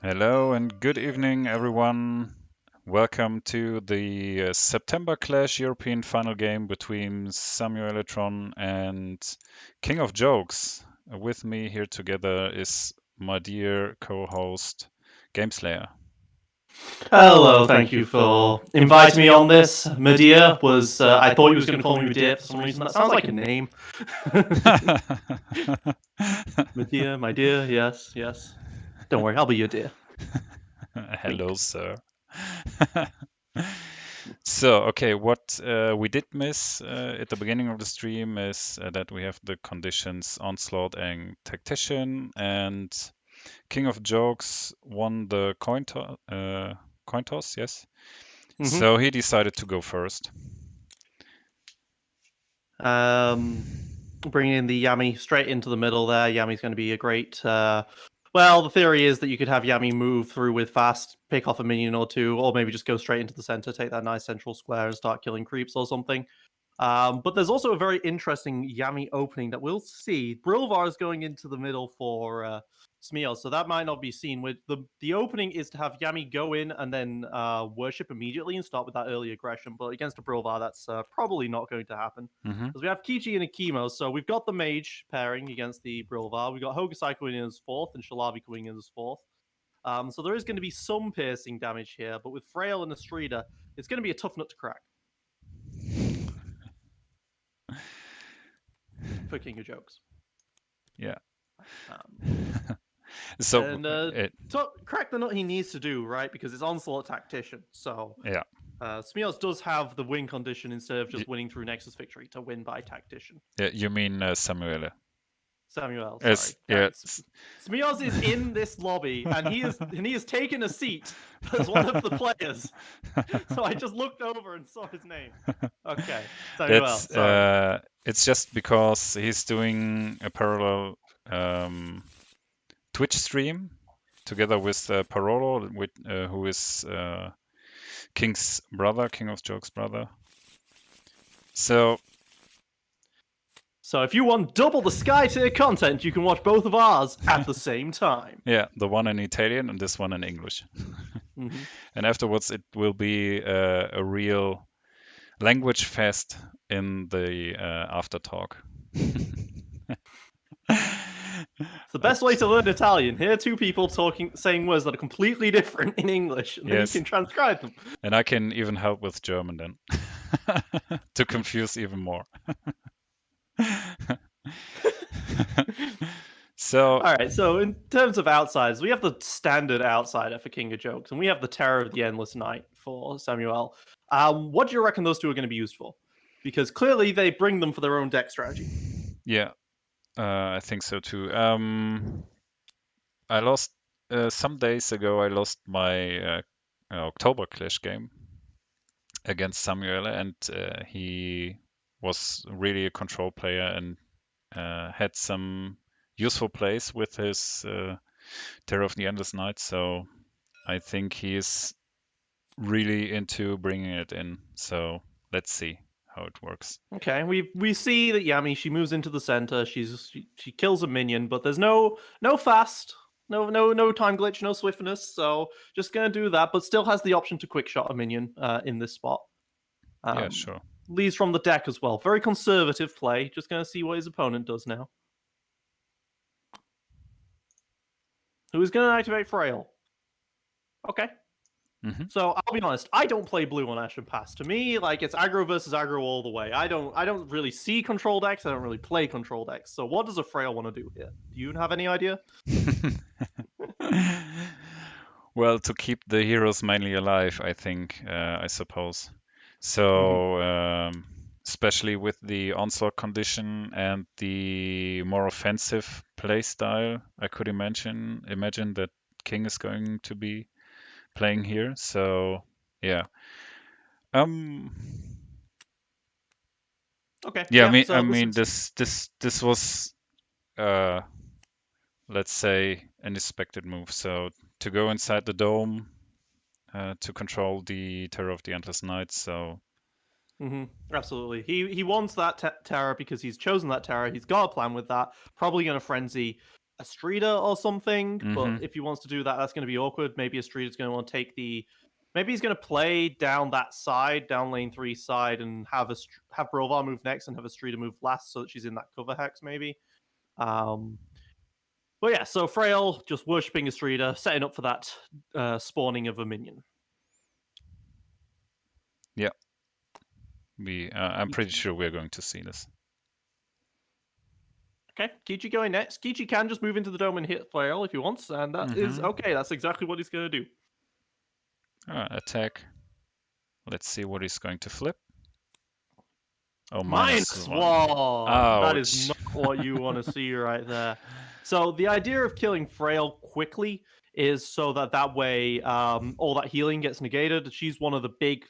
Hello and good evening, everyone. Welcome to the September Clash European final game between Samueletrom and King of Jokes. With me here together is my dear co-host Gameslayer. Hello, thank you for inviting me on this. Medea was, I thought you was going to call me Medea for some reason. That sounds like a name. Medea, my dear, yes, yes. Don't worry, I'll be your dear. Hello, Wink. sir. So, okay, what we did miss at the beginning of the stream is that we have the conditions Onslaught and Tactician, and King of Jokes won the coin toss, yes. hmm So he decided to go first. Bringing in the Yami straight into the middle there. Yami's going to be a great. Well, the theory is that you could have Yami move through with fast, pick off a minion or two, or maybe just go straight into the center, take that nice central square, and start killing creeps or something. But there's also a very interesting Yami opening that we'll see. Brilvar is going into the middle for Smeal, so that might not be seen. With the opening is to have Yami go in and then worship immediately and start with that early aggression. But against a Brilvar, that's probably not going to happen. Hmm. Because we have Kichi and Akimo, so we've got the mage pairing against the Brilvar. We've got Hokusai coming in as fourth and Shalavi coming in as fourth. So there is going to be some piercing damage here, but with Frail and Astrida, it's going to be a tough nut to crack for King of Jokes. Yeah. Um, So and crack the nut he needs to do, right? Because it's Onslaught Tactician. So yeah, Smios does have the win condition instead of just winning through Nexus Victory to win by Tactician. yeah, you mean Samuele? Samuel, sorry. Yes, yeah, Smios is in this lobby and he has taken a seat as one of the players. So I just looked over and saw his name. Okay. Samuel, that's sorry. it's just because he's doing a parallel Twitch stream together with Parolo, who is King's brother, King of Jokes' brother. So So if you want double the Skytear content, you can watch both of ours at the same time. yeah, the one in Italian and this one in English. Mm-hmm. And afterwards, it will be a real language fest in the after talk. It's the best way to learn Italian. Hear two people saying words that are completely different in English, and then you Yes, can transcribe them. and I can even help with German then to confuse even more. So, All right, so in terms of outsiders, we have the standard outsider for King of Jokes, and we have the Terror of the Endless Night for Samuel. What do you reckon those two are going to be used for? Because clearly they bring them for their own deck strategy. yeah, I think so too. I lost some days ago. I lost my October Clash game against Samuel, and he was really a control player and had some useful plays with his Terror of the Endless Night. So I think he is really into bringing it in. So let's see how it works. Okay, we see that Yami, she moves into the center. She kills a minion, but there's no fast, no time glitch, no swiftness. So just gonna do that, but still has the option to quick shot a minion in this spot. Yeah, Um, sure. Leaves from the deck as well. Very conservative play. Just gonna see what his opponent does now. Who's gonna activate Frail? Okay. Hmm. So I'll be honest, I don't play blue on Ashen Pass. To me, like it's aggro versus aggro all the way. I don't really see control decks. I don't really play control decks. So what does a Frail want to do here? Do you have any idea? Well, to keep the heroes mainly alive, I think, I suppose. Mm-hmm. So, especially with the onslaught condition and the more offensive play style, I could imagine that King is going to be playing here. So, yeah. Um, Okay, yeah, yeah. I So this mean, is this was, uh, let's say, an expected move. So to go inside the dome, to control the Terror of the Endless Night. So absolutely. He wants that terror because he's chosen that terror. He's got a plan with that. Probably going to frenzy. Astrida or something. But Mhm. if he wants to do that, that's going to be awkward. Maybe Astrida's going to want to take the. Maybe he's going to play down that side, down lane 3 side, and have Brovar move next and have Astrida move last, so that she's in that cover hex maybe. But yeah, so Frail just worshipping Astrida, setting up for that spawning of a minion. Yeah. I'm pretty sure we're going to see this. Okay, Kichi going next. Kichi can just move into the dome and hit Frail if he wants, and that is okay. That's exactly what he's going to do. Attack. Let's see what he's going to flip. Oh, -1. -1. That is Ouch. not what you want to see right there. So the idea of killing Frail quickly is so that way all that healing gets negated. She's one of the big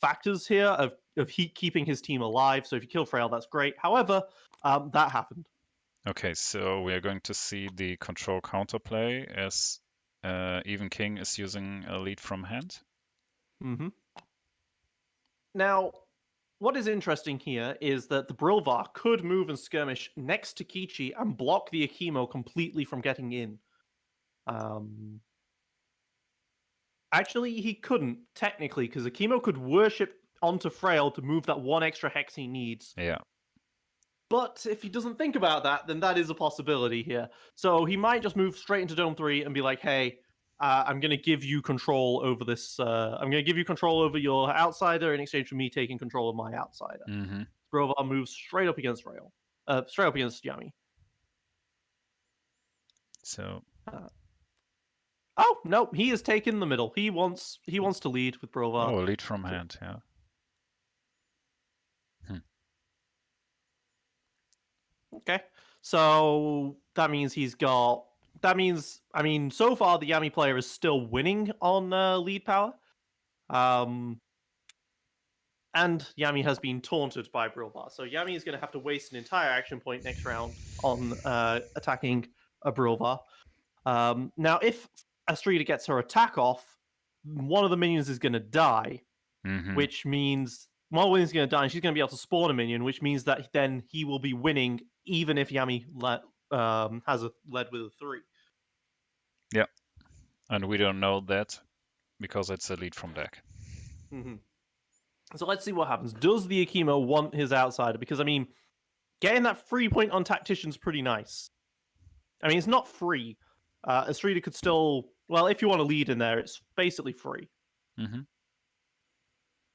factors here of keeping his team alive. So if you kill Frail, that's great. However, that happened. Okay, so we are going to see the control counterplay as Even King is using a lead from hand. Mm-hmm. Now, what is interesting here is that the Brilvar could move and skirmish next to Kichi and block the Akimo completely from getting in. Actually, he couldn't, technically, because Akimo could worship onto Frail to move that one extra hex he needs. Yeah. But if he doesn't think about that, then that is a possibility here. So he might just move straight into Dome 3 and be like, hey, I'm going to give you control over this. I'm going to give you control over your outsider in exchange for me taking control of my outsider. Mm-hmm. Brovar moves straight up against Rail. Straight up against Yami. So. Oh, no, he has taken the middle. He wants to lead with Brovar. Oh, a lead from hand, yeah. Okay. So that means I mean, so far the Yami player is still winning on lead power. And Yami has been taunted by Brilvar. So Yami is going to have to waste an entire action point next round on attacking a Brilvar. Now, if Astrida gets her attack off, one of the minions is going to die, which means one minion is going to die and she's going to be able to spawn a minion, which means that then he will be winning even if Yami has a led with a 3. Yeah, and we don't know that because it's a lead from deck. Mm-hmm. So let's see what happens. Does the Akimo want his outsider? Because, I mean, getting that free point on Tactician's pretty nice. I mean, it's not free. Astrida could still... Well, if you want to lead in there, it's basically free. Mm-hmm.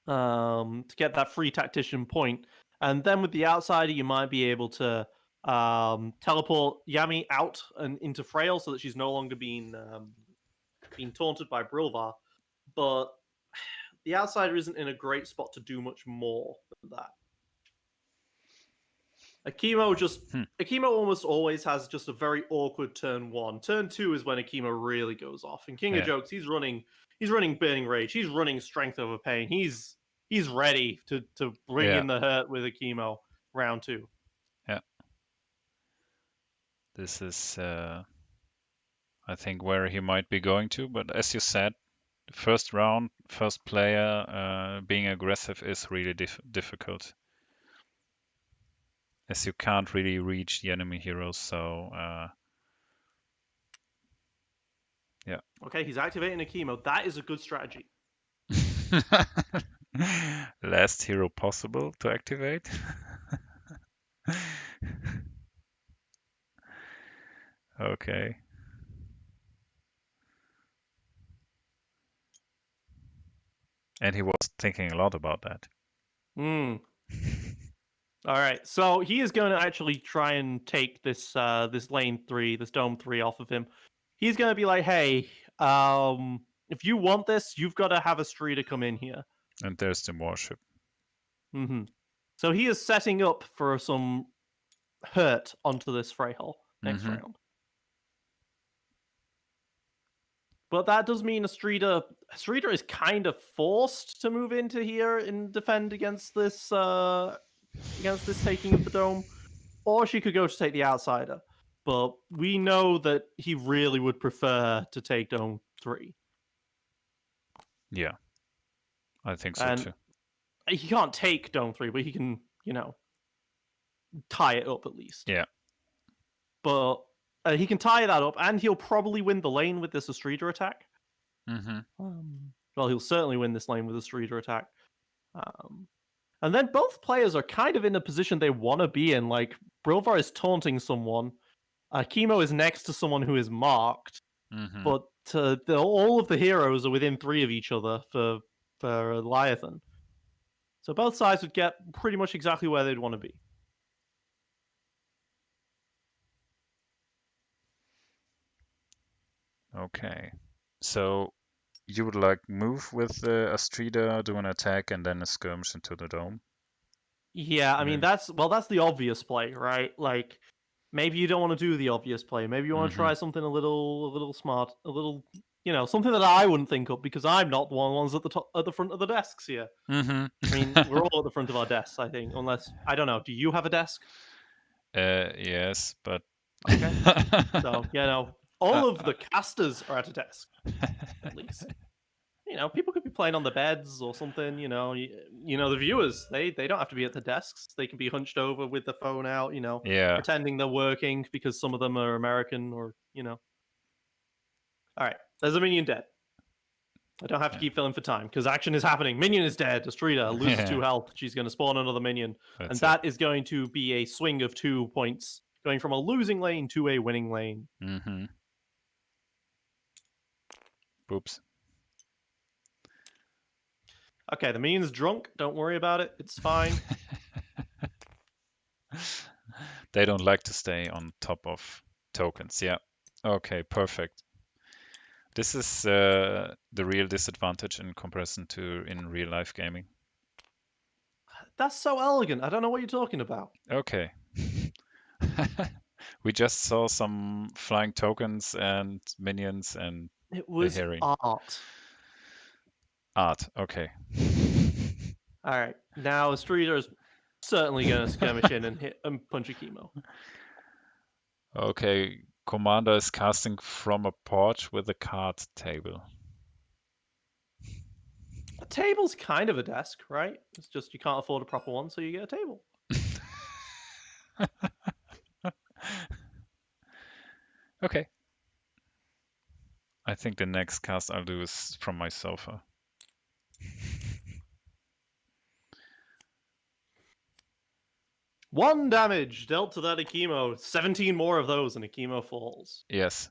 To get that free Tactician point. And then with the outsider, you might be able to teleport Yami out and into Frail so that she's no longer being taunted by Brilvar. But the outsider isn't in a great spot to do much more than that. Akimo almost always has just a very awkward turn 1. Turn 2 is when Akimo really goes off. In King of Jokes, he's running Burning Rage. He's running Strength Over Pain. He's ready to bring in the hurt with Akimo round 2. Yeah. This is I think where he might be going to, but as you said, first round, first player being aggressive is really difficult, as you can't really reach the enemy heroes. So yeah. Okay, he's activating Akimo. That is a good strategy. Last hero possible to activate. Okay. And he was thinking a lot about that. All right, so he is going to actually try and take this this lane 3, this dome 3 off of him. He's going to be like, hey, if you want this, you've got to have Astrida come in here. And there's the warship. Mm-hmm. So he is setting up for some hurt onto this Freyhall next round. But that does mean Astrida is kind of forced to move into here and defend against this taking of the dome. Or she could go to take the outsider. But we know that he really would prefer to take Dome 3. Yeah. I think so too. He can't take Dome 3, but he can, tie it up at least. Yeah. But He can tie that up, and he'll probably win the lane with this Astrida attack. Mm-hmm. Well, he'll certainly win this lane with a Astrida attack. And then both players are kind of in a position they want to be in. Like, Brilvar is taunting someone. Chemo is next to someone who is marked. Mm-hmm. But all of the heroes are within 3 of each other for Leviathan. So both sides would get pretty much exactly where they'd want to be. Okay. So you would like move with Astrida, do an attack, and then a skirmish into the dome? Yeah, I mean Maybe. that's the obvious play, right? Like, maybe you don't want to do the obvious play. Maybe you want to try something a little smart, a little, something that I wouldn't think of because I'm not the ones at the top, at the front of the desks here. Mm-hmm. I mean, we're all at the front of our desks, I think, unless I don't know. Do you have a desk? Yes, but Okay, so all of the casters are at a desk, at least. People could be playing on the beds or something. The viewers they don't have to be at the desks. They can be hunched over with the phone out. yeah. Pretending they're working because some of them are American or. All right, there's a minion dead. I don't have to keep filling for time because action is happening. Minion is dead. Astrida loses 2 health. She's going to spawn another minion, and that is going to be a swing of 2 points, going from a losing lane to a winning lane. Mm-hmm. Oops. Okay, the minion's drunk. Don't worry about it. It's fine. They don't like to stay on top of tokens. Yeah. Okay, perfect. This is the real disadvantage in comparison to in real life gaming. That's so elegant. I don't know what you're talking about. Okay. We just saw some flying tokens and minions and It was herring. art. Art, okay. All right, now Astrida is certainly going to skirmish in and hit and punch a chemo. Okay, Commander is casting from a porch with a card table. A table's kind of a desk, right? It's just you can't afford a proper one, so you get a table. Okay. I think the next cast I'll do is from my sofa. One damage dealt to that Akimo. 17 more of those and Akimo falls. Yes.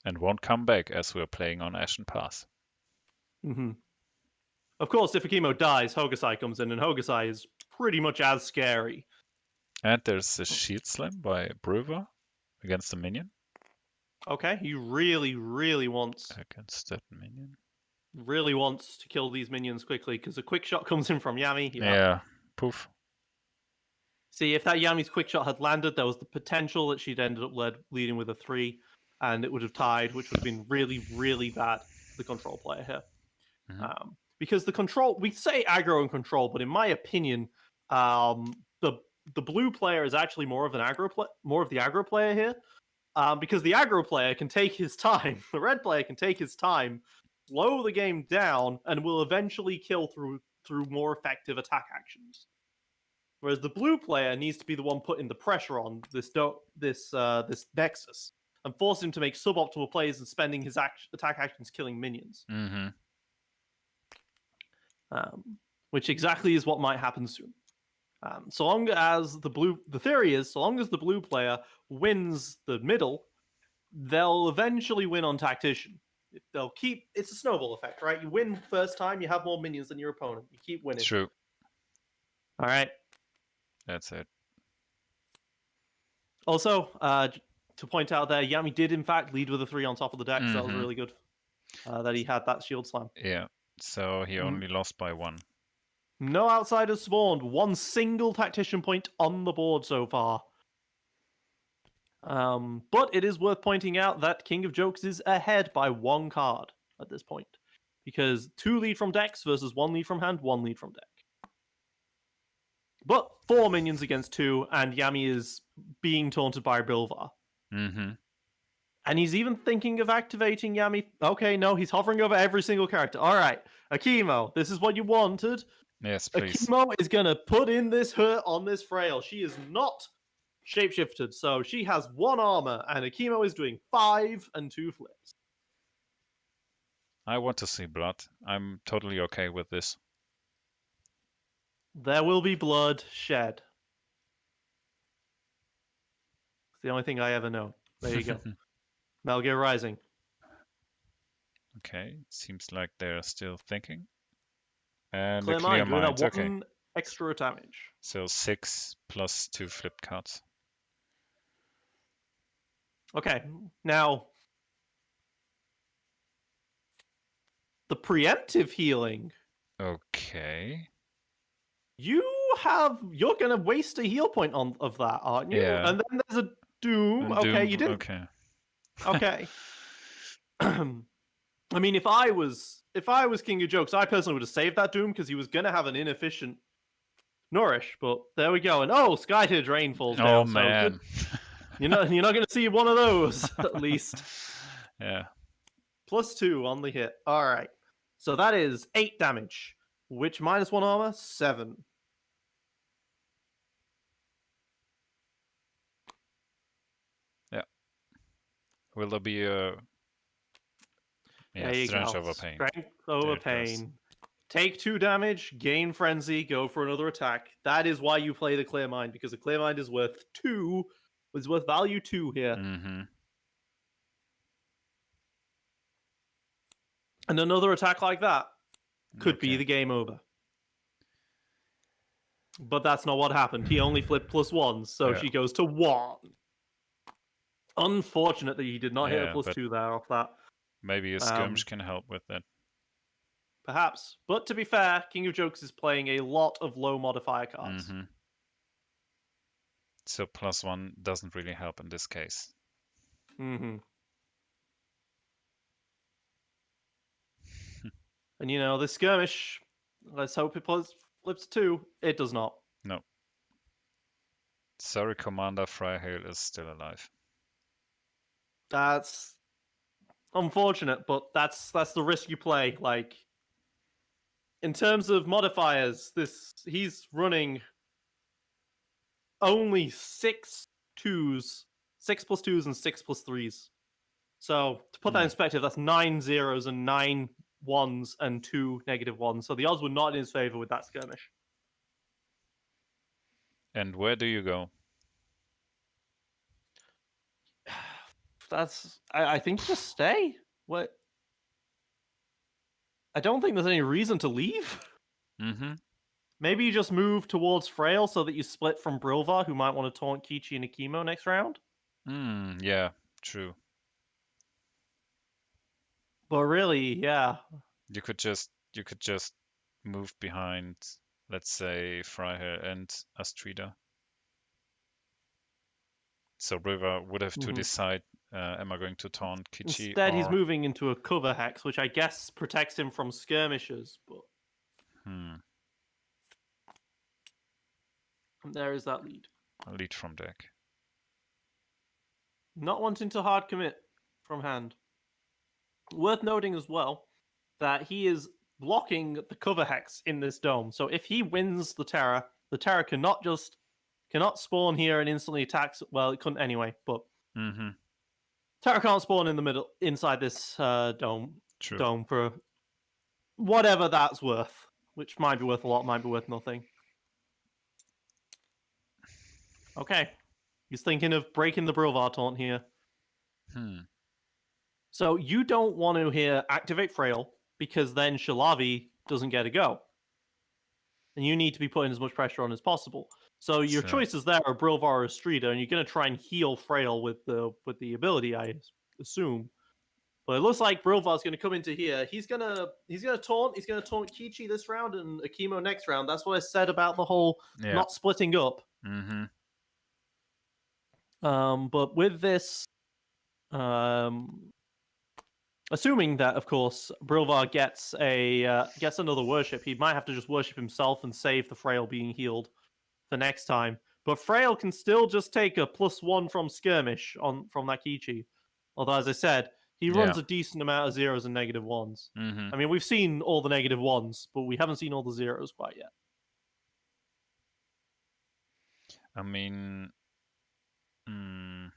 And won't come back as we're playing on Ashen Pass. Mm-hmm. Of course, if Akimo dies, Hokusai comes in, and Hokusai is pretty much as scary. And there's a shield slam by Brewer against a minion. Okay, he really, really wants... Against that minion? Really wants to kill these minions quickly, because a quick shot comes in from Yami. Yeah, poof. See, if that Yami's quick shot had landed, there was the potential that she'd ended up leading with a 3, and it would have tied, which would have been really, really bad for the control player here. Mm-hmm. Because the control, we say aggro and control, but in my opinion, the blue player is actually more of the aggro player here, because the aggro player can take his time. The red player can take his time, slow the game down, and will eventually kill through more effective attack actions. Whereas the blue player needs to be the one putting the pressure on this Nexus and force him to make suboptimal plays and spending his attack actions killing minions. Mm-hmm. Which exactly is what might happen soon. So long as the theory is, so long as the blue player wins the middle, they'll eventually win on tactician. It's a snowball effect, right? You win first time, you have more minions than your opponent. You keep winning. True. All right. That's it. Also, to point out there, Yami did in fact lead with a 3 on top of the deck, so that was really good that he had that shield slam. Yeah, so he only lost by 1. No outsiders spawned. 1 single tactician point on the board so far. But it is worth pointing out that King of Jokes is ahead by 1 card at this point, because 2 lead from decks versus 1 lead from hand, 1 lead from deck. But 4 minions against 2, and Yami is being taunted by Bilvar. Mm-hmm. And he's even thinking of activating Yami. Okay, no, he's hovering over every single character. All right, Akimo, this is what you wanted. Yes, please. Akimo is going to put in this hurt on this Frail. She is not shapeshifted. So she has 1 armor, and Akimo is doing 5 and 2 flips. I want to see blood. I'm totally okay with this. There will be blood shed. It's the only thing I ever know. There you go. Metal Gear Rising. Okay, seems like they're still thinking. And Clear a clear mind, doing mind. that Okay, 1 extra damage. so 6 plus 2 flip cards. Okay, now the preemptive healing. Okay. You're gonna waste a heal point of that, aren't you? Yeah. And then there's a Doom. And Okay, Doom, you didn't. Okay. Okay. I mean, if I was King of Jokes, I personally would have saved that Doom because he was gonna have an inefficient Nourish. But there we go. And Skytear Drain falls down. Oh So man. you're not gonna see one of those at least. Yeah. +2 on the hit. All right. So that is 8 damage. Which minus 1 armor? 7. Will there be a There you strength go. over pain? Strength over There it goes. pain. Take 2 damage, gain frenzy, go for another attack. That is why you play the Clear Mind, because the Clear Mind is worth 2, is worth value 2 here. Mm-hmm. And another attack like that could be Okay. the game over. But that's not what happened. He only flipped +1, so Yeah. she goes to 1. Unfortunately, he did not hit a Yeah, but +2 there off that. Maybe a skirmish can help with that. Perhaps. But to be fair, King of Jokes is playing a lot of low modifier cards. Mm-hmm. So +1 doesn't really help in this case. Mm-hmm. And this skirmish, let's hope it flips 2. It does not. No. Sorry, Commander Freihail is still alive. That's unfortunate, but that's the risk you play. Like, in terms of modifiers, he's running only 6 2s, 6 + 2s and 6 + 3s. So to put that in perspective, that's 9 0s and 9 1s and 2 -1s. So the odds were not in his favor with that skirmish. And where do you go? I think you just stay. What? I don't think there's any reason to leave. Mm-hmm. Maybe you just move towards Frail so that you split from Brilvar, who might want to taunt Kichi and Akimo next round. Yeah, true. But really, yeah. You could just move behind, let's say, Freihail and Astrida. So River would have to decide, am I going to taunt Kichi? Instead, he's moving into a cover hex, which I guess protects him from skirmishers. But and there is that lead. A lead from deck. Not wanting to hard commit from hand. Worth noting as well that he is blocking the cover hex in this dome. So if he wins the Terra cannot spawn here and instantly attacks. Well, it couldn't anyway, but Terra can't spawn in the middle inside this dome for whatever that's worth, which might be worth a lot, might be worth nothing. Okay, he's thinking of breaking the Brilvar taunt here. So you don't want to here activate Frail, because then Shalavi doesn't get a go. And you need to be putting as much pressure on as possible. So your choices there are Brilvar or Astrida, and you're going to try and heal Frail with the ability, I assume. But it looks like Brilvar's going to come into here. He's going to taunt. He's going to taunt Kichi this round and Akimo next round. That's what I said about the whole not splitting up. But with this, assuming that, of course, Brilvar gets another worship, he might have to just worship himself and save the Frail being healed for next time. But Frail can still just take a +1 from skirmish from that Kichi. Although, as I said, he runs a decent amount of 0s and -1s. I mean, we've seen all the -1s, but we haven't seen all the 0s quite yet. I mean, Mm,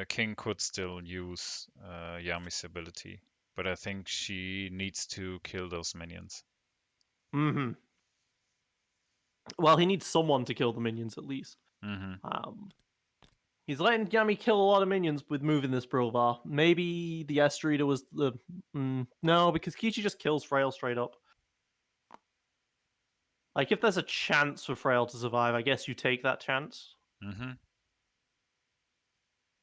King could still use Yami's ability, but I think she needs to kill those minions. Mm-hmm. Well, he needs someone to kill the minions at least. Mm-hmm. He's letting Yami kill a lot of minions with moving this Brilvar. Maybe the Estrida was the... no, because Kichi just kills Frail straight up. Like, if there's a chance for Frail to survive, I guess you take that chance. Mm-hmm.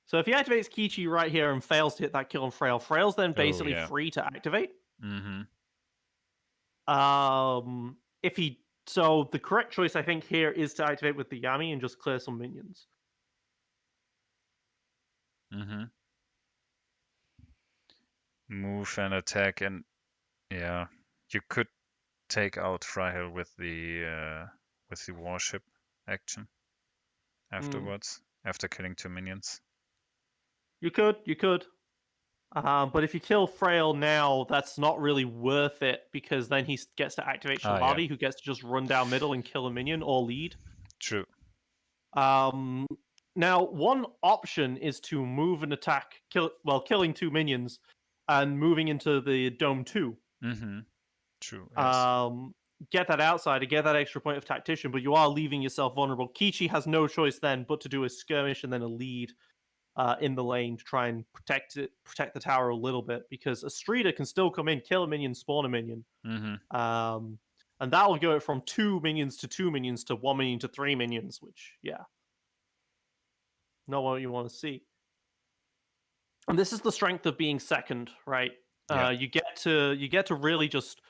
So if he activates Kichi right here and fails to hit that kill on Frail, Frail's then Oh basically yeah. free to activate. Mm-hmm. If he... So the correct choice, I think, here is to activate with the Yami and just clear some minions. Mm-hmm. Move and attack, and yeah, you could take out Frihel with the warship action Mm. afterwards, after killing 2 minions. You could. But if you kill Frail now, that's not really worth it because then he gets to activate Ah, yeah, Shalavi, who gets to just run down middle and kill a minion or lead. true. Now, one option is to move and attack, killing 2 minions and moving into the Dome 2. Mm-hmm. True, yes. Get that outside, get that extra point of tactician, but you are leaving yourself vulnerable. Kichi has no choice then but to do a skirmish and then a lead in the lane to try and protect the tower a little bit, because Estrida can still come in, kill a minion, spawn a minion. Mm-hmm. And that will go from 2 minions to 2 minions to 1 minion to 3 minions, which, yeah, not what you want to see. And this is the strength of being second, right? Yeah. You get to really just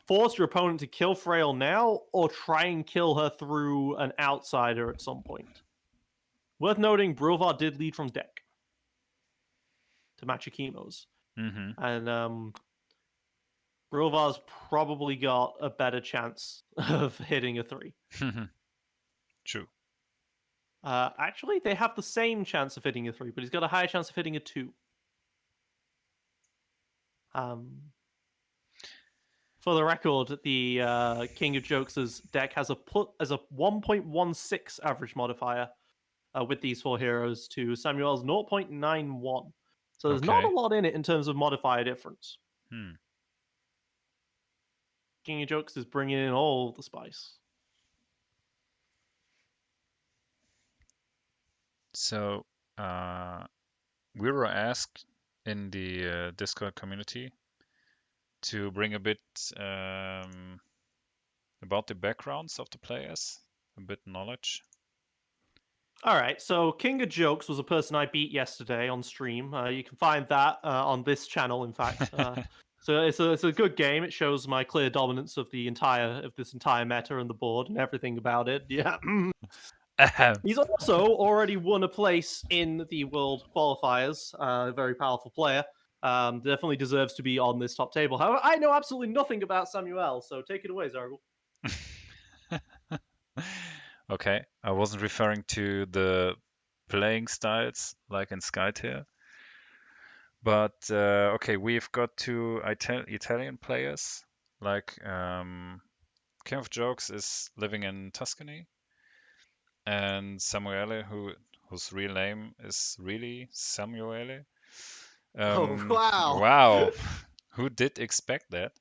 force your opponent to kill Frail now, or try and kill her through an outsider at some point. Worth noting, Brilvar did lead from deck to match Akimo's. Mm-hmm. And Brilvar's probably got a better chance of hitting a 3. True. Actually, they have the same chance of hitting a 3, but he's got a higher chance of hitting a 2. For the record, the King of Jokes' deck has a 1.16 average modifier with these 4 heroes to Samuel's 0.91. So there's not a Okay. lot in it in terms of modifier difference. Hmm. King of Jokes is bringing in all the spice. So, we were asked in the Discord community to bring a bit about the backgrounds of the players, a bit knowledge. All right, so King of Jokes was a person I beat yesterday on stream. You can find that on this channel, in fact. So it's a good game. It shows my clear dominance of this entire meta and the board and everything about it. Yeah. He's also already won a place in the world qualifiers. A very powerful player. Definitely deserves to be on this top table. However, I know absolutely nothing about Samuel, so take it away, Zargle. Okay, I wasn't referring to the playing styles like in Skytear, but okay, we've got 2 Italian players. Like King of Jokes is living in Tuscany, and Samuele, whose real name is really Samuele. Oh, wow. Wow, who did expect that?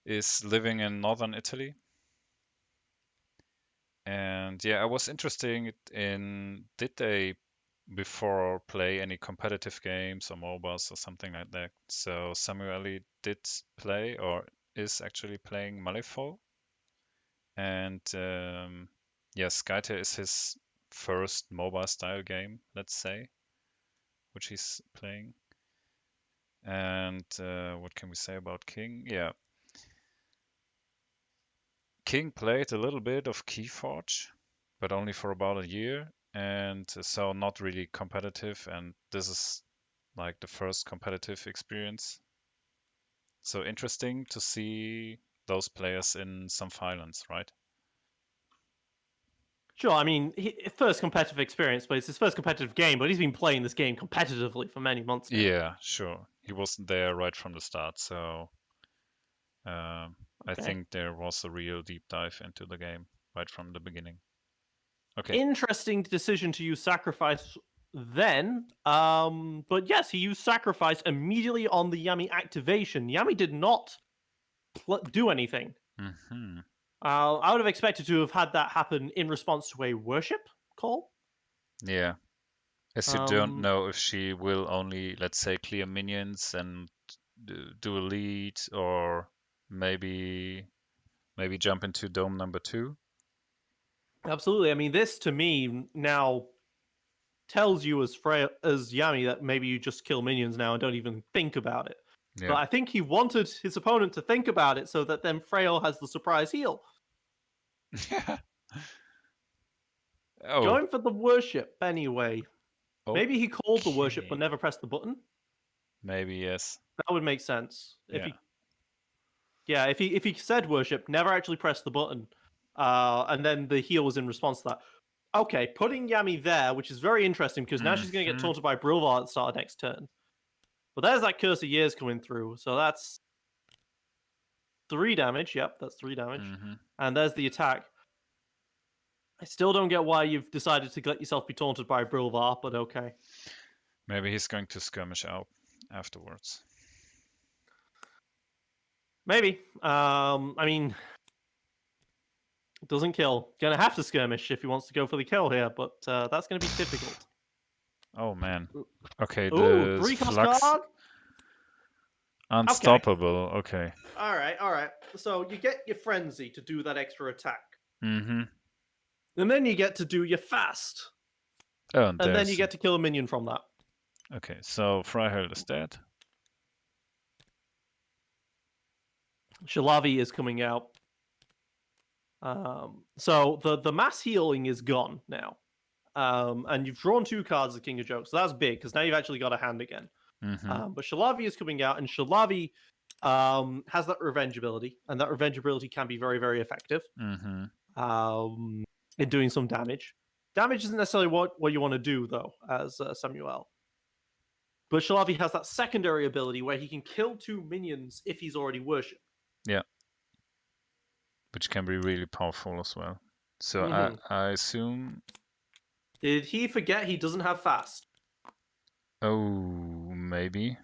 Is living in northern Italy. And yeah, I was interested in, did they before play any competitive games or MOBAs or something like that? So Samuele did play, or is actually playing Malifaux. And yeah, Skytear is his first MOBA style game, let's say, which he's playing. And what can we say about King? Yeah, King played a little bit of Keyforge, but only for about a year, and so not really competitive. And this is like the first competitive experience. So interesting to see those players in some finals, right? Sure, I mean, first competitive experience, but it's his first competitive game, but he's been playing this game competitively for many months now. Yeah, sure. He wasn't there right from the start, so I Okay. think there was a real deep dive into the game right from the beginning. Okay. Interesting decision to use sacrifice then. But yes, he used sacrifice immediately on the Yami activation. Yami did not do anything. Hmm. I would have expected to have had that happen in response to a worship call. Yeah. As you don't know if she will only, let's say, clear minions and do a lead, or maybe jump into dome number 2. Absolutely. I mean, this to me now tells you as Yami that maybe you just kill minions now and don't even think about it. But Yeah. I think he wanted his opponent to think about it so that then Frail has the surprise heal. Oh. Going for the worship anyway. Maybe he called the worship but Okay. never pressed the button. Maybe yes. That would make sense. Yeah. If he said worship, never actually pressed the button, and then the heal was in response to that. Okay, putting Yami there, which is very interesting because now she's going to get taunted by Brilvar at the start of next turn. But there's that Curse of Years coming through, so that's 3 damage. Yep, that's 3 damage. And there's the attack. I still don't get why you've decided to let yourself be taunted by Brilvar, but okay. Maybe he's going to skirmish out afterwards. Maybe. I mean, it doesn't kill. Gonna have to skirmish if he wants to go for the kill here, but that's gonna be difficult. Oh man. Okay, Ooh, the 3 cost flux card? unstoppable. Okay. Alright. So you get your frenzy to do that extra attack. Mm-hmm. And then you get to do your fast. Oh, and then you get to kill a minion from that. Okay, so Freihild is dead. Shalavi is coming out. So the mass healing is gone now. And you've drawn 2 cards of King of Jokes. So that's big, because now you've actually got a hand again. But Shalavi is coming out, and Shalavi has that revenge ability, and that revenge ability can be very, very effective in doing some damage. Damage isn't necessarily what you want to do, though, as Samuel. But Shalavi has that secondary ability where he can kill 2 minions if he's already worshipped. Yeah. Which can be really powerful as well. So I assume... Did he forget he doesn't have fast? Oh, maybe.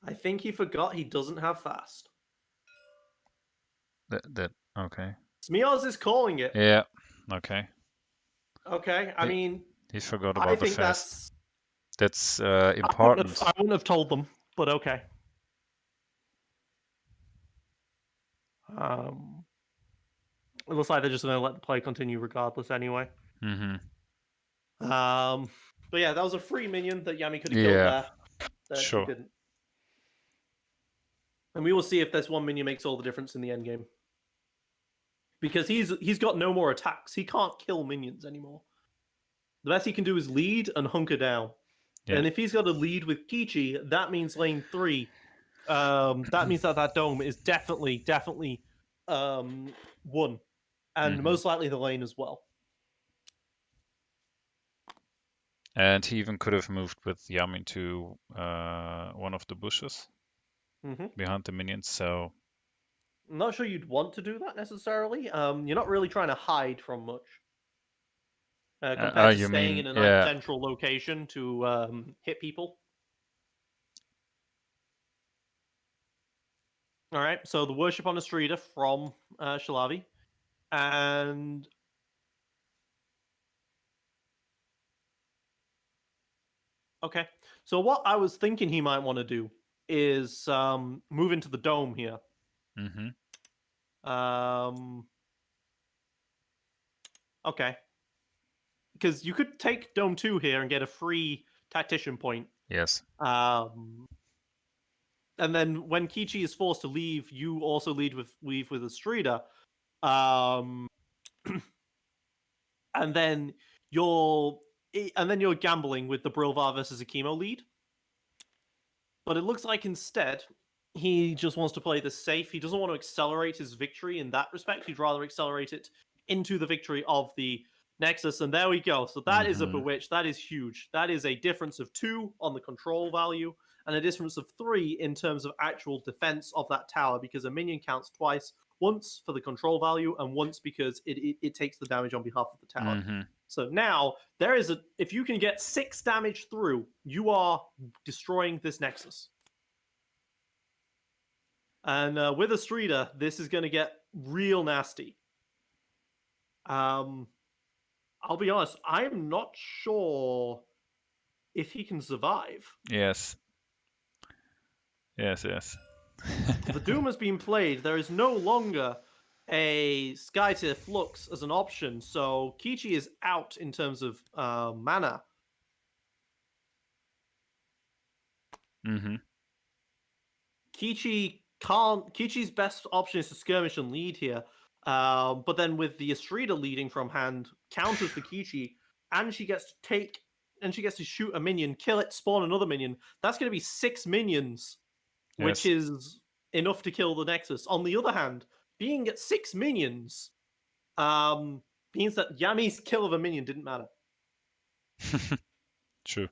I think he forgot he doesn't have fast. Okay. Smears is calling it. Yeah, okay. Okay, I mean... He forgot about I the think fast. That's important. I wouldn't have told them, but okay. It looks like they're just going to let the play continue regardless anyway. But yeah, that was a free minion that Yami could have killed there. That sure. he didn't. And we will see if this one minion makes all the difference in the end game. Because he's got no more attacks. He can't kill minions anymore. The best he can do is lead and hunker down. Yeah. And if he's got a lead with Kichi, that means lane 3. That means that dome is definitely won. And most likely the lane as well. And he even could have moved with Yami to one of the bushes behind the minions, so... I'm not sure you'd want to do that necessarily. You're not really trying to hide from much. Compared to staying in a nice central location to hit people. All right, so the worship on Astrida from Shalavi. And... Okay, so what I was thinking he might want to do is move into the dome here. Okay. Because you could take Dome 2 here and get a free Tactician point. Yes. And then when Kichi is forced to leave, you also leave with Astrida. And then you're gambling with the Brilvar versus Akimo lead. But it looks like instead, he just wants to play this safe. He doesn't want to accelerate his victory in that respect. He'd rather accelerate it into the victory of the Nexus. And there we go. So that is a Bewitch. That is huge. That is a difference of 2 on the control value and a difference of 3 in terms of actual defense of that tower, because a minion counts twice once for the control value, and once because it takes the damage on behalf of the tower. Mm-hmm. So now there is if you can get 6 damage through, you are destroying this Nexus. And with Astrida, this is going to get real nasty. I'll be honest, I'm not sure if he can survive. Yes. Yes, yes. The Doom has been played. There is no longer a Skytear Flux as an option, so Kichi is out in terms of mana. Mm-hmm. Kichi's best option is to skirmish and lead here. But then with the Astrida leading from hand, counters the Kichi, and she gets to shoot a minion, kill it, spawn another minion. That's going to be 6 minions, which is enough to kill the Nexus. On the other hand, being at 6 minions means that Yami's kill of a minion didn't matter. True.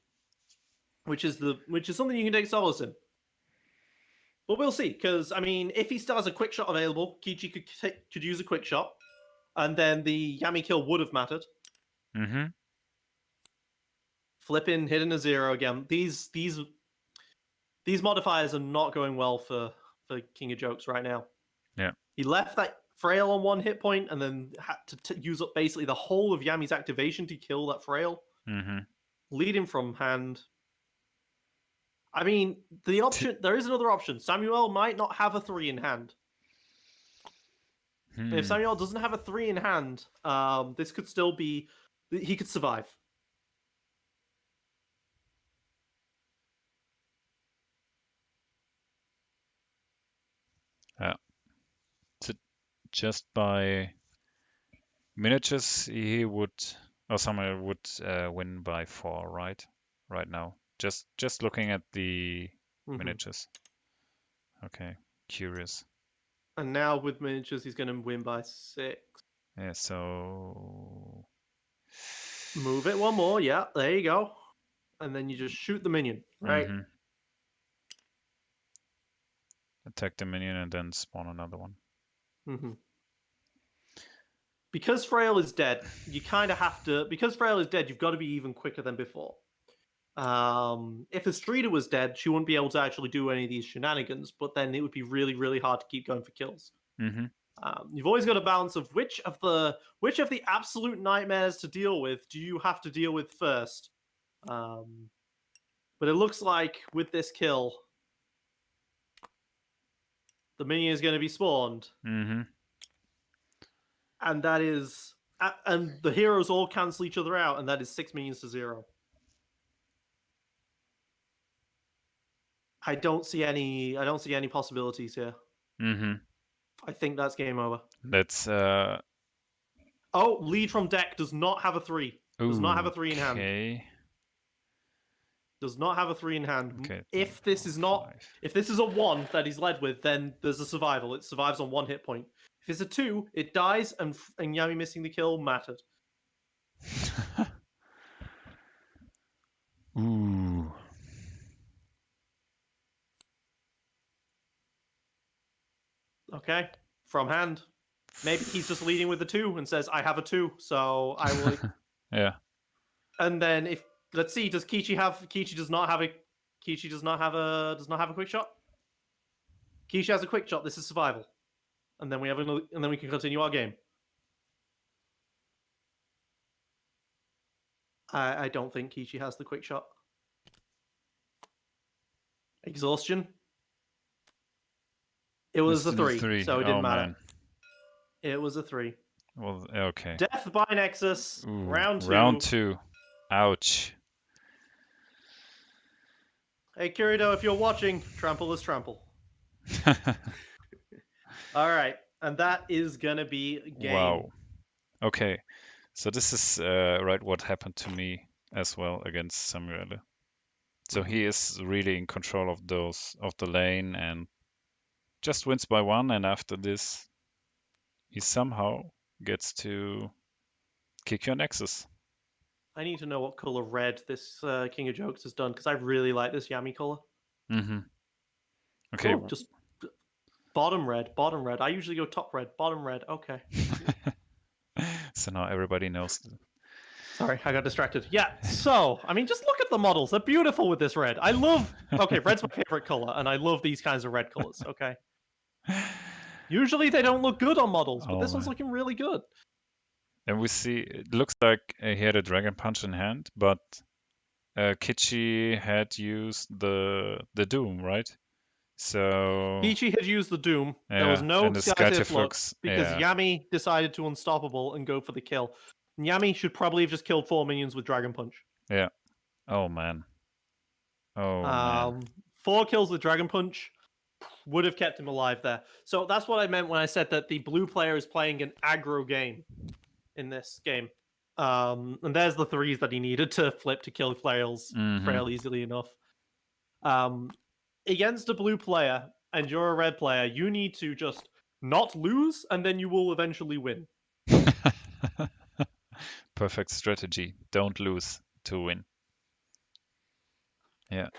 Which is something you can take solace in. But we'll see, because I mean, if he still has a quick shot available, Kichi could use a quick shot, and then the Yami kill would have mattered. Mm-hmm. Flipping, hitting a 0 again. These modifiers are not going well for King of Jokes right now. Yeah. He left that Frail on 1 hit point, and then had to use up basically the whole of Yami's activation to kill that Frail. Mm-hmm. Leading from hand. I mean, there is another option. Samuel might not have a 3 in hand. If Samuel doesn't have a 3 in hand, this could still be... He could survive. Yeah. So just by miniatures, he would... Or Samuel would win by 4, right? Right now. Just looking at the miniatures. Okay, curious. And now with miniatures, he's going to win by 6. Yeah, so... Move it 1 more, yeah, there you go. And then you just shoot the minion, right? Mm-hmm. Attack the minion and then spawn another one. Mm-hmm. Because Frail is dead, you kind of have to... Because Frail is dead, you've got to be even quicker than before. If Astrida was dead, she wouldn't be able to actually do any of these shenanigans, but then it would be really, really hard to keep going for kills. Mm-hmm. You've always got a balance of which of the absolute nightmares to deal with do you have to deal with first. But it looks like with this kill, the minion is going to be spawned. Mm-hmm. And that is... And the heroes all cancel each other out, and that is 6 minions to 0. I don't see any possibilities here. Mm-hmm. I think that's game over. That's Oh, lead from deck does not have a 3. Does not have a 3 in hand. Okay. Does not have a 3 in hand. Okay. If this is not, 5. if this is a 1 that he's led with, then there's a survival. It survives on 1 hit point. If it's a 2, it dies, and Yami missing the kill mattered. Ooh. Okay, from hand. Maybe he's just leading with the 2 and says, "I have a 2, so I will." Yeah. And then if let's see, does Kichi have? Kichi does not have a quick shot. Kichi has a quick shot. This is survival, and then we have another, and then we can continue our game. I don't think Kichi has the quick shot. Exhaustion. It was a 3, so it didn't matter. Man. It was a 3. Well, okay. Death by Nexus. Ooh, round 2. Round 2. Ouch. Hey, Kirito, if you're watching, trample is trample. All right, and that is gonna be game. Wow. Okay, so this is right what happened to me as well against Samuele. So he is really in control of the lane and just wins by 1, and after this he somehow gets to kick your Nexus. I need to know what color red this King of Jokes has done, because I really like this Yami color. Mm-hmm. Okay. Ooh, just Bottom red. I usually go top red. Bottom red. Okay. So now everybody knows. Sorry, I got distracted. Yeah, so, I mean, just look at the models. They're beautiful with this red. I love... Okay, red's my favorite color, and I love these kinds of red colors, okay? Usually they don't look good on models, but Oh, this one's man. looking really good. And we see, it looks like he had a Dragon Punch in hand, but Kichi had used the Doom, right? So, Kichi had used the Doom. There was yeah, no and the Skytear Skytear Flux Flux, because yeah. Yami decided to Unstoppable and go for the kill. Yami should probably have just killed 4 minions with Dragon Punch. Yeah. Oh, man. Oh, man. 4 kills with Dragon Punch would have kept him alive there. So that's what I meant when I said that the blue player is playing an aggro game in this game. And there's the 3s that he needed to flip to kill Frails Mhm. easily enough. Against a blue player, and you're a red player, you need to just not lose, and then you will eventually win. Perfect strategy. Don't lose to win. Yeah.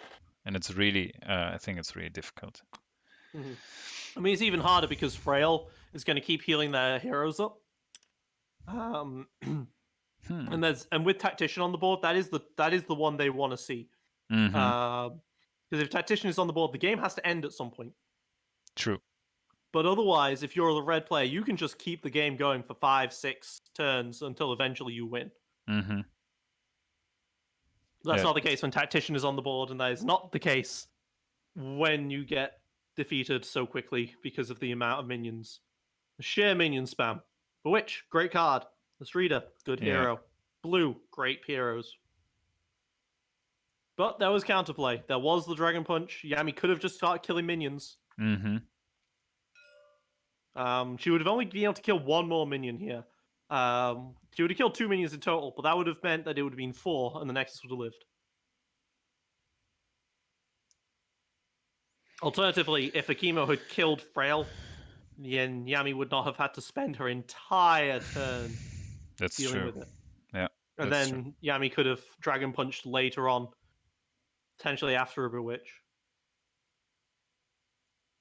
And it's really, I think it's really difficult. Mm-hmm. I mean, it's even harder because Frail is going to keep healing their heroes up. And with Tactician on the board, that is the one they want to see. Mm-hmm. Because if Tactician is on the board, the game has to end at some point. True. But otherwise, if you're the red player, you can just keep the game going for 5-6 turns until eventually you win. Mm-hmm. That's Yeah. not the case when Tactician is on the board, and that is not the case when you get defeated so quickly because of the amount of minions. The sheer minion spam. Bewitch, great card. Lasrita, good Yeah. hero. Blue, great heroes. But there was counterplay. There was the Dragon Punch. Yami could have just started killing minions. Mm-hmm. She would have only been able to kill 1 more minion here. She would have killed 2 minions in total, but that would have meant that it would have been 4, and the Nexus would have lived. Alternatively, if Akimo had killed Frail, then Yami would not have had to spend her entire turn That's dealing true. with it. Yeah. And That's then true. Yami could have Dragon Punched later on, potentially after a Bewitch.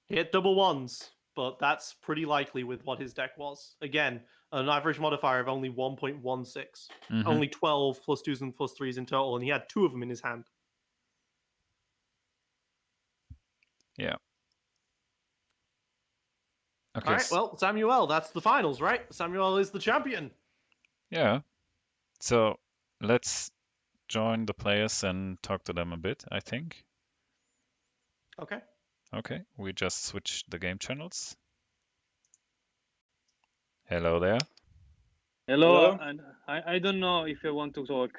He hit double 1s, but that's pretty likely with what his deck was. Again, an average modifier of only 1.16. Mm-hmm. Only 12 plus 2s and plus 3s in total, and he had 2 of them in his hand. Yeah. Okay. All right, well, Samuel, that's the finals, right? Samuel is the champion. Yeah. So let's join the players and talk to them a bit, I think. Okay. Okay. We just switched the game channels. Hello there. Hello. And I don't know if I want to talk.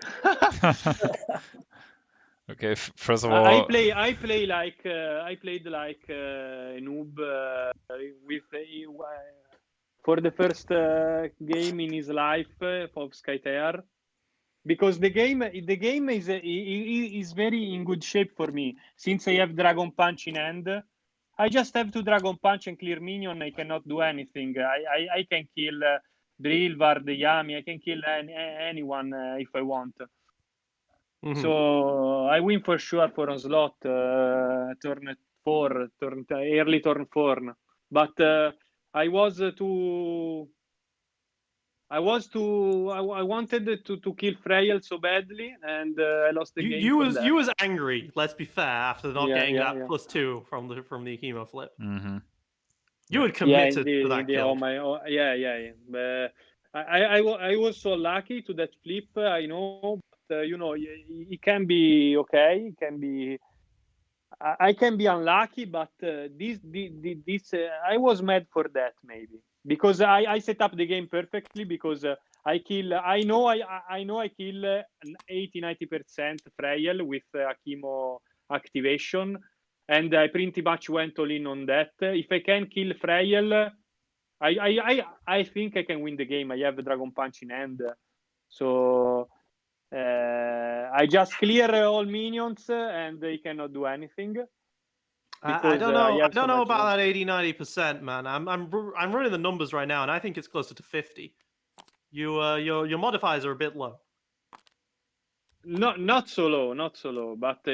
Okay. First of I all, played like a noob with for the first game in his life of Skytear, because the game is very in good shape for me since I have Dragon Punch in hand. I just have to Dragon Punch and clear minion. I cannot do anything. I can kill Drillvard, Yami. I can kill anyone if I want. Mm-hmm. So I win for sure for Onslaught turn 4, early turn 4. But I wanted to kill Freyel so badly, and I lost the game. You was angry. Let's be fair. After not getting that yeah. +2 from the Akimo flip, mm-hmm. you had committed to that kill. I was so lucky to that flip. I know, but it can be okay. It can be. I can be unlucky, but this I was mad for that maybe because I set up the game perfectly because I know I kill 80-90% Freyel with Akimo activation, and I pretty much went all in on that. If I can kill Freyel, I think I can win the game. I have a Dragon Punch in hand, so I just clear all minions and they cannot do anything. I don't know. I don't know about that 80-90%, man. I'm running the numbers right now, and I think it's closer to 50. Your modifiers are a bit low. Not so low, but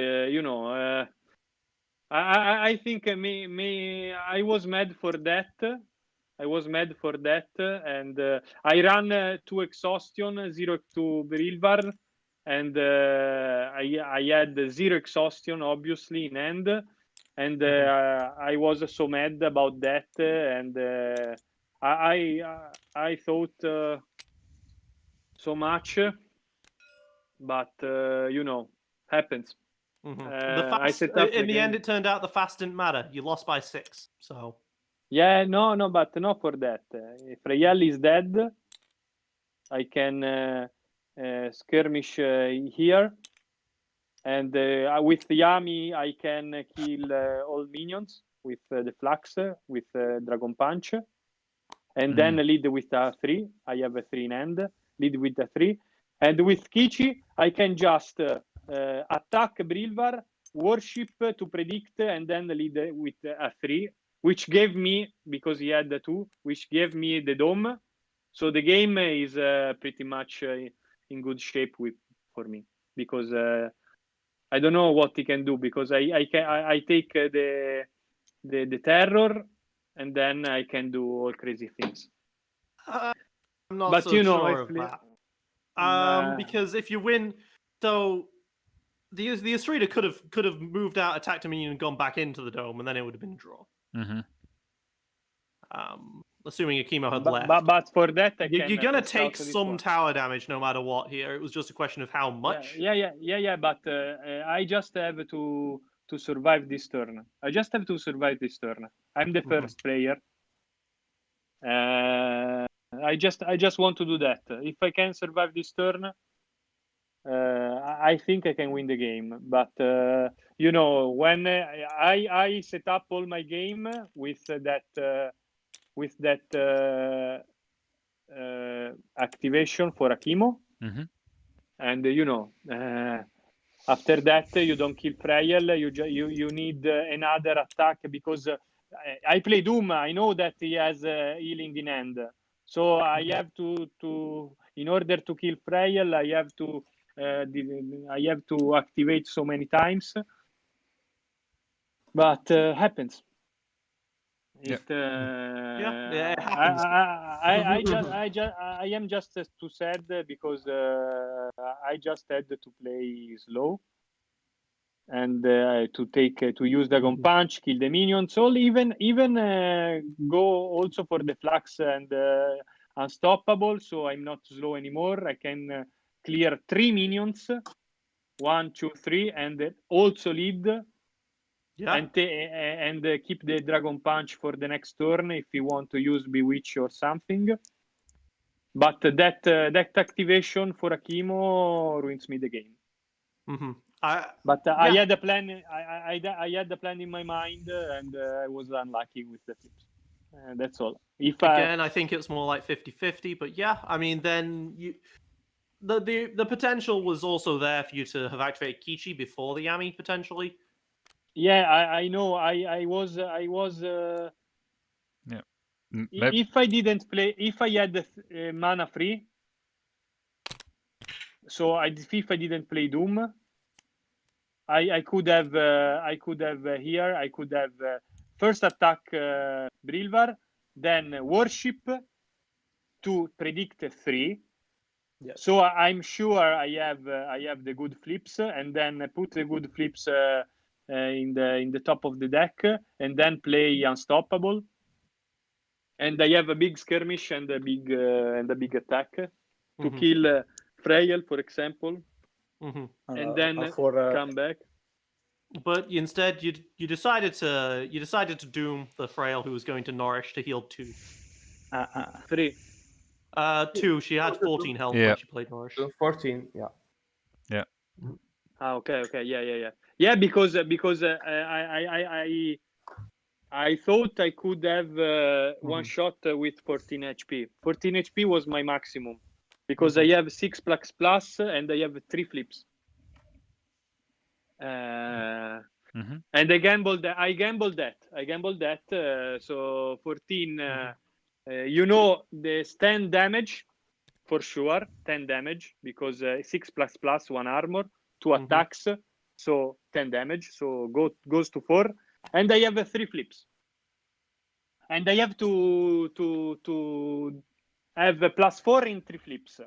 I think I was mad for that. And I ran to exhaustion, 0 to Brilvar, and I had 0 exhaustion obviously in end, and I was so mad about that, and I thought so much, but happens. I set up in the end, game. it turned out the fast didn't matter. You lost by 6, so. Yeah, no, but not for that. If Freyel is dead, I can skirmish here, and with Yami I can kill all minions with the Flux, with Dragon Punch, and then lead with a 3. I have a 3 in hand, lead with a 3, and with Kichi I can just attack Brilvar, worship to predict, and then lead with a 3, which gave me, because he had the 2, which gave me the dome. So the game is pretty much in good shape for me, because I don't know what he can do, because I take the terror, and then I can do all crazy things. I'm not But so sure of that. Nah. Because if you win, so the Estrida could have moved out, attacked a minion, and gone back into the dome, and then it would have been a draw. Mm-hmm. Assuming Akimo had left. But for that, you're gonna take some tower damage no matter what. Here, it was just a question of how much. Yeah. But I just have to survive this turn. I just have to survive this turn. I'm the first player. I just want to do that. If I can survive this turn, I think I can win the game. But when I set up all my game with that activation for Akimo, and after that you don't kill Freyel. You need another attack, because I play Doom. I know that he has healing in hand, so I have to in order to kill Freyel, I have to activate so many times. But happens. It happens. I am just too sad, because I just had to play slow, and to use Dragon Punch, kill the minions. So even go also for the Flux and Unstoppable, so I'm not slow anymore. I can clear 3 minions, 1, 2, 3, and also lead. Yeah. And keep the Dragon Punch for the next turn if you want to use Bewitch or something. But that activation for Akimo ruins me the game. I had a plan. I had the plan in my mind, and I was unlucky with the flips. That's all. I think it's more like 50-50. But yeah, I mean, then the potential was also there for you to have activated Kichi before the Yami potentially. Yeah, I know. I was. Yeah. If I didn't play, if I had mana free, so if I didn't play Doom, I could have here. I could have first attack Brilvar, then worship to predict 3. Yes. So I'm sure I have the good flips, and then put the good flips in the top of the deck, and then play Unstoppable, and I have a big skirmish and a big attack to kill Freyel, for example, and then come back. But instead, you decided to doom the Freyel who was going to Nourish to heal 2. 3. 2. She had 14 health when she played Nourish. 14. Yeah. Okay. Yeah, because I thought I could have one shot with 14 HP. 14 HP was my maximum, because I have 6 plus and I have 3 flips. And I gambled that. So 14. The 10 damage for sure. 10 damage, because 6 plus 1 armor, 2 attacks. so 10 damage. So goes to 4, and I have 3 flips, and I have to have a +4 in 3 flips.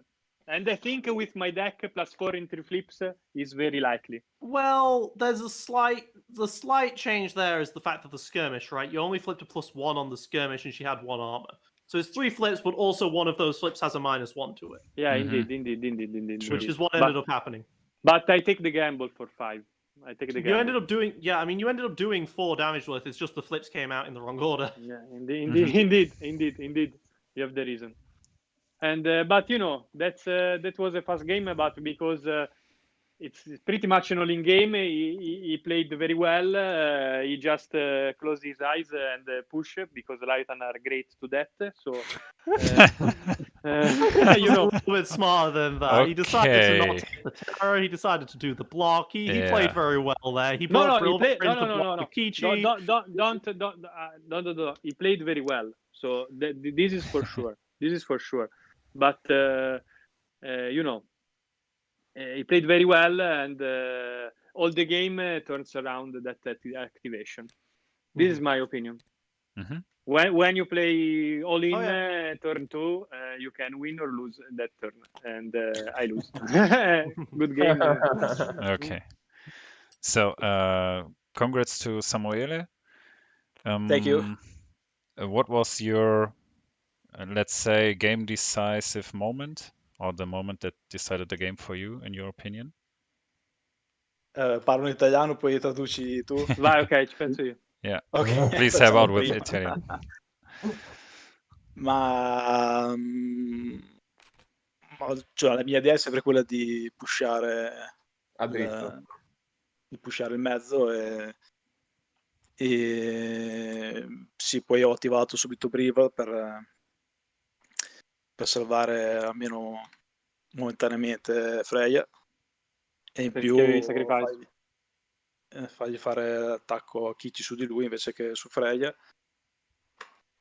And I think with my deck, +4 in 3 flips is very likely. Well, there's the slight change there is the fact of the skirmish, right? You only flipped a +1 on the skirmish, and she had 1 armor. So it's 3 flips, but also one of those flips has a -1 to it. Yeah, Mhm. indeed. Which is what ended up happening. But I take the gamble for 5. I take the gamble. You ended up doing, yeah. I mean, you ended up doing 4 damage worth. It's just the flips came out in the wrong order. Yeah, indeed. You have the reason. And but you know, that was a fast game, but because it's pretty much an all-in game. He played very well. He just closed his eyes and push because Lighten are great to that. So you know, a little bit smarter than that. He decided to not Okay. take the terror. He decided to do the block. He Yeah. played very well there. He no, brought he played. Brilvar No. into block with Kichi. Don't. He played very well. So this is for sure. This is for sure. But you know, he played very well, and all the game turns around that activation. This is my opinion. Mhm. When you play all in Oh, yeah. turn 2, you can win or lose that turn, and I lose. Good game. Okay. So, congrats to Samuele. Thank you. What was your, let's say, game decisive moment, or the moment that decided the game for you, in your opinion? Parlo in italiano, poi traduci tu. Vai, ok, ci penso io. Yeah. Ok, Please have out facciamo with prima. Italian. Ma cioè, la mia idea è sempre quella di pushare A dritto. il mezzo e sì, poi ho attivato subito Brilvar per salvare almeno momentaneamente Freya, e in Perché più avevi sacrifice. fargli fare attacco a Kichi su di lui invece che su Freya.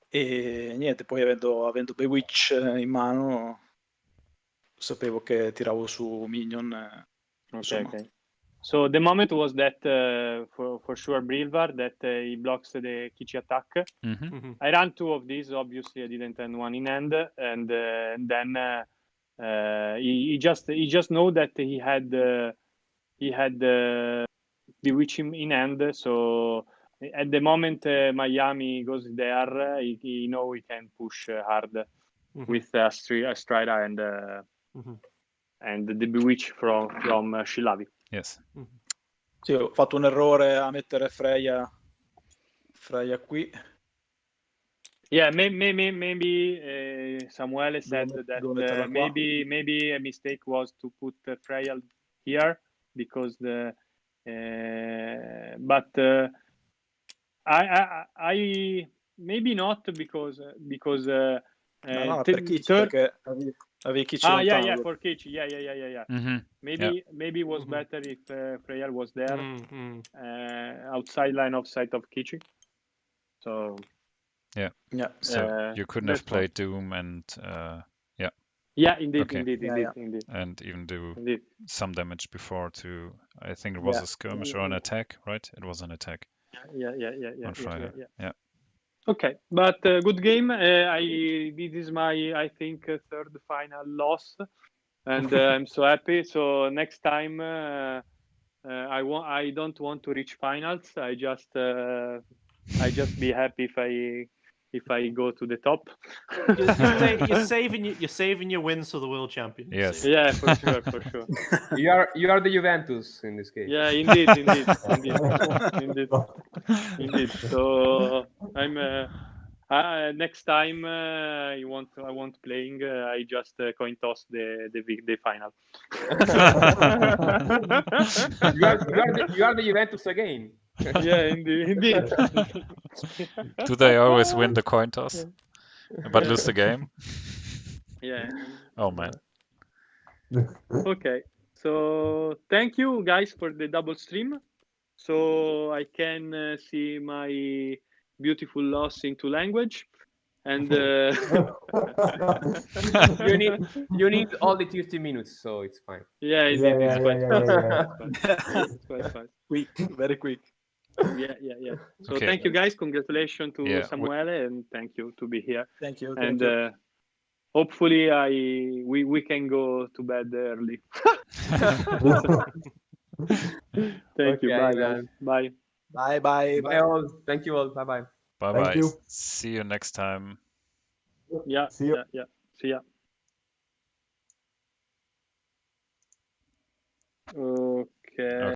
E niente, poi avendo Bewitch in mano, sapevo che tiravo su Minion. Insomma. Okay. So the moment was that for sure Brilvar that he blocks the Kichi attack. Mhm. I ran 2 of these. Obviously, I didn't end one in hand, and then he just know that he had Bewitch in hand. So at the moment Miami goes there, he know he can push hard with Strider and the Bewitch from Shilavi. Yes. Sì, ho fatto un errore a mettere Freya qui. Yeah, maybe Samuele said that maybe a mistake was to put Freya here because I maybe not because No, per Kichi, perché avevi Kichi lontano. yeah, for Kichi, yeah. Mhm. Maybe it was better if Freya was there outside line of sight of Kichi. So Yeah. Yeah. So you couldn't have that's fine. played Doom and Yeah, indeed, Okay. indeed. and even do Indeed. some damage before to, I think it was Yeah. a skirmish or an attack, right? It was an attack Yeah. on Friday. Yeah. Okay, but good game. This is my, I think, third final loss, and I'm so happy. So next time, I don't want to reach finals. I just be happy if I go to the top. You're saving your wins for the world champion. Yes. Yeah, for sure. You are the Juventus in this case. Yeah, indeed. So I'm next time I want playing. I just coin toss the final. You are the Juventus again. Yeah, indeed. Do they always win the coin toss, but lose the game? Yeah. Oh man. Okay. So thank you guys for the double stream. So I can see my beautiful loss into language. and You need all the 30 minutes, so it's fine. yeah, it's Yeah, quite yeah, fast. yeah. It's quite fast. Quick, very quick. Yeah. So Okay. thank you guys. Congratulations to Yeah, Samuele, and thank you to be here. Thank you. And Thank you. hopefully we can go to bed early. Thank you. Okay, Bye, man. guys. Bye. Bye bye. Bye all. Thank you all. Bye bye. Bye Thank bye. you. See you next time. Yeah. See you. Yeah. See ya. Okay.